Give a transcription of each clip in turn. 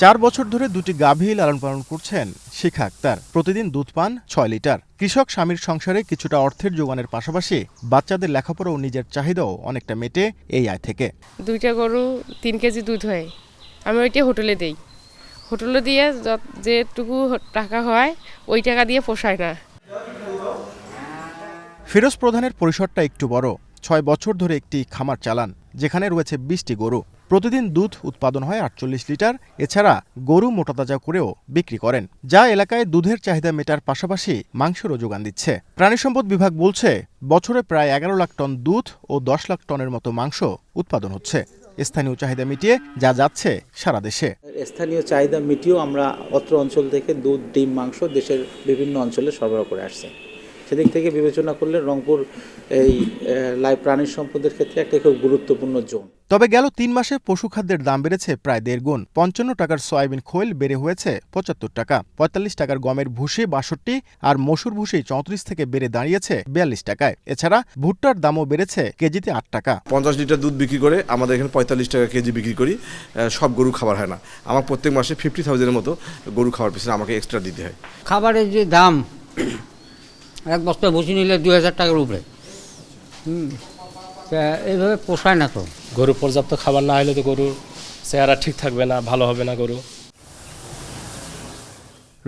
4 বছর ধরে দুটি গাভী লালন পালন করছেন শিখা আক্তার। প্রতিদিন দুধ পান 6 লিটার। কৃষক স্বামীর সংসারে কিছুটা অর্থের যোগানের পাশাপাশি বাচ্চাদের লেখাপড়া ও নিজের চাহিদাও অনেকটা মেটে এই আয় থেকে। 2টা গরু 3 কেজি দুধ হয়, আমি ওইটা হোটেলে দেই। হোটেলে দিয়ে যেটুকু টাকা হয় ওই টাকা দিয়ে পোষায় না। ফিরোজ প্রধানের পরিসরটা একটু বড়। 6 বছর ধরে একটি খামার চালান, যেখানে রয়েছে 20টি গরু। প্রতিদিন দুধ উৎপাদন হয় 48 লিটার। এছাড়া গরু মোটাতাজা করেও বিক্রি করেন, যা এলাকায় দুধের চাহিদা মেটার পাশাপাশি মাংসেরও যোগান দিচ্ছে। প্রাণিসম্পদ বিভাগ বলছে, বছরে প্রায় 11 লাখ টন দুধ ও 10 লাখ টনের মতো মাংস উৎপাদন হচ্ছে। স্থানীয় চাহিদা মিটিয়ে যা যাচ্ছে সারা দেশে। স্থানীয় চাহিদা মিটিয়েও আমরা অত্র অঞ্চল থেকে দুধ, ডিম, মাংস দেশের বিভিন্ন অঞ্চলে সরবরাহ করে আসছি। সেদিক থেকে বিবেচনা করলে রংপুর এই লাইভ প্রাণী সম্পদের ক্ষেত্রে একটা খুব গুরুত্বপূর্ণ জোন। তবে গেল 3 মাসে পশুখাদ্যের দাম বেড়েছে প্রায় 1.5 গুণ। 55 টাকার সয়াবিন খোল বেড়ে হয়েছে 75 টাকা। 45 টাকার গমের ভুসি 62 আর মসুর ভুসি 34 থেকে বেড়ে দাঁড়িয়েছে 42 টাকায়। এছাড়া ভুট্টার দামও বেড়েছে কেজিতে 8 টাকা। 50 লিটার দুধ বিক্রি করে আমাদের এখানে 45 টাকা কেজি বিক্রি করি। সব গরু খাবার হয় না। আমার প্রত্যেক মাসে 50,000-এর মতো গরু খাওয়ার পিছনে আমাকে এক্সট্রা দিতে হয়। খাবারের যে দাম, এক বস্তা ভুসি নিলে 2000 টাকার উপরে। এইভাবে পোষায় না তো। গরু পর্যাপ্ত খাবার না হলে তো গরুর চেহারা ঠিক থাকবে না, ভালো হবে না গরু।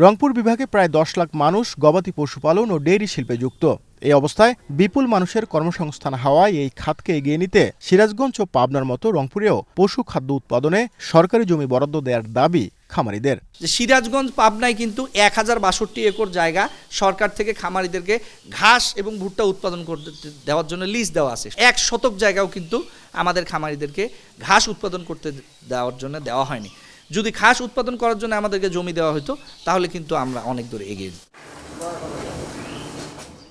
রংপুর বিভাগে প্রায় 10 লাখ মানুষ গবাদি পশুপালন ও ডেইরি শিল্পে যুক্ত। এই অবস্থায় বিপুল মানুষের কর্মসংস্থান হওয়ায় এই খাতকে এগিয়ে নিতে সিরাজগঞ্জ ও পাবনার মতো রংপুরেও পশু খাদ্য উৎপাদনে সরকারি জমি বরাদ্দ দেওয়ার দাবি খামারিদের। সিরাজগঞ্জ পাবনায় কিন্তু 1062 একর জায়গা সরকার থেকে খামারিদেরকে ঘাস এবং ভুট্টা উৎপাদন করতে দেওয়ার জন্য লিজ দেওয়া আছে। 1 শতক জায়গাও কিন্তু আমাদের খামারিদেরকে ঘাস উৎপাদন করতে দেওয়ার জন্য দেওয়া হয়নি। যদি ঘাস উৎপাদন করার জন্য আমাদেরকে জমি দেওয়া হতো তাহলে কিন্তু আমরা অনেক দূর এগিয়ে যেতাম।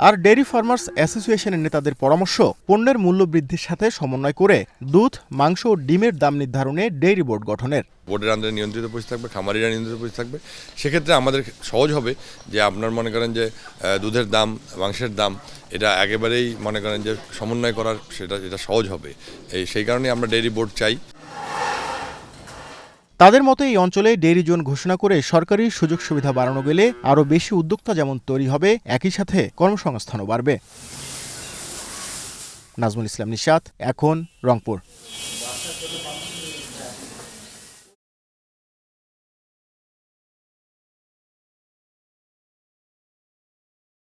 আর ডেইরি ফার্মার্স অ্যাসোসিয়েশনের নেতাদের পরামর্শ, পণ্যের মূল্য বৃদ্ধির সাথে সমন্বয় করে দুধ, মাংস ও ডিমের দাম নির্ধারণে ডেইরি বোর্ড গঠনের। বোর্ডের আন্ডারে নিয়ন্ত্রিত পরিস্থিতি থাকবে, খামারিরা নিয়ন্ত্রিত পরিস্থিতি থাকবে। সেক্ষেত্রে আমাদের সহজ হবে যে আপনার মনে করেন যে দুধের দাম, মাংসের দাম এটা একেবারেই মনে করেন যে সমন্বয় করার এটা সহজ হবে। সেই কারণে আমরা ডেইরি বোর্ড চাই। তাদের মতে এই অঞ্চলে ডেইরি জোন ঘোষণা করে সরকারি সুযোগ সুবিধা বাড়ানো গেলে আরও বেশি উদ্যোক্তা যেমন তৈরি হবে, একই সাথে কর্মসংস্থানও বাড়বে। নাজমুল ইসলাম নিশাত, এখন, রংপুর।